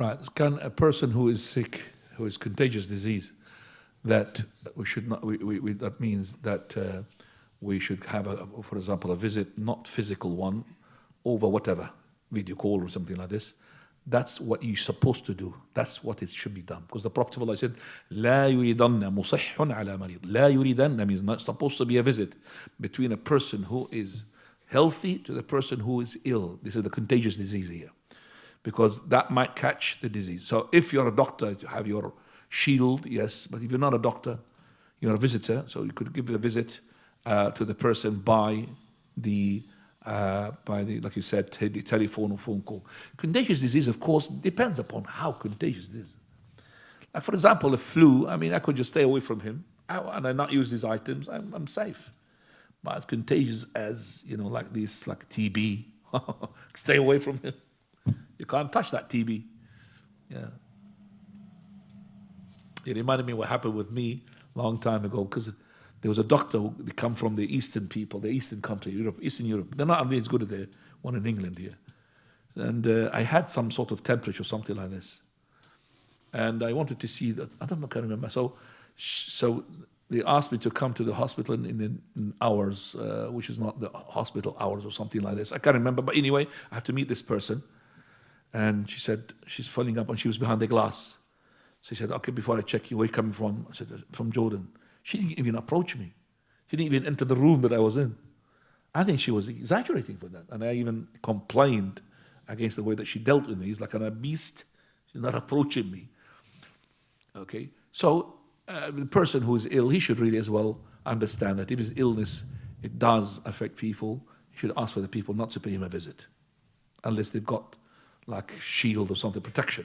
Right. Can a person who is sick, who is contagious disease, that we should not, that means that we should have, for example, a visit, not physical one, over whatever, video call or something like this. That's what you're supposed to do. That's what it should be done. Because the Prophet ﷺ said, لا يريدن مصح على مريض. لا يريدن means not supposed to be a visit between a person who is healthy to the person who is ill. This is the contagious disease here. Because that might catch the disease. So if you're a doctor, you have your shield, yes. But if you're not a doctor, you're a visitor. So you could give the visit to the person by the like you said, telephone or phone call. Contagious disease, of course, depends upon how contagious it is. Like for example, a flu, I mean, I could just stay away from him and I not use these items, I'm safe. But as contagious as, like this, like TB, stay away from him. You can't touch that TB. Yeah. It reminded me what happened with me a long time ago, because there was a doctor who come from the Eastern people, the Eastern country, Eastern Europe. They're not really as good as the one in England here. And I had some sort of temperature, something like this. And I wanted to see that, I can't remember. So they asked me to come to the hospital in hours, which is not the hospital hours or something like this. I can't remember, but anyway, I have to meet this person. And she said, she's phoning up and she was behind the glass. So she said, okay, before I check you, where are you coming from? I said, from Jordan. She didn't even approach me. She didn't even enter the room that I was in. I think she was exaggerating for that. And I even complained against the way that she dealt with me. It's like a beast. She's not approaching me. Okay? So the person who is ill, he should really as well understand that if his illness, it does affect people, he should ask for the people not to pay him a visit. Unless they've got like shield or something, protection.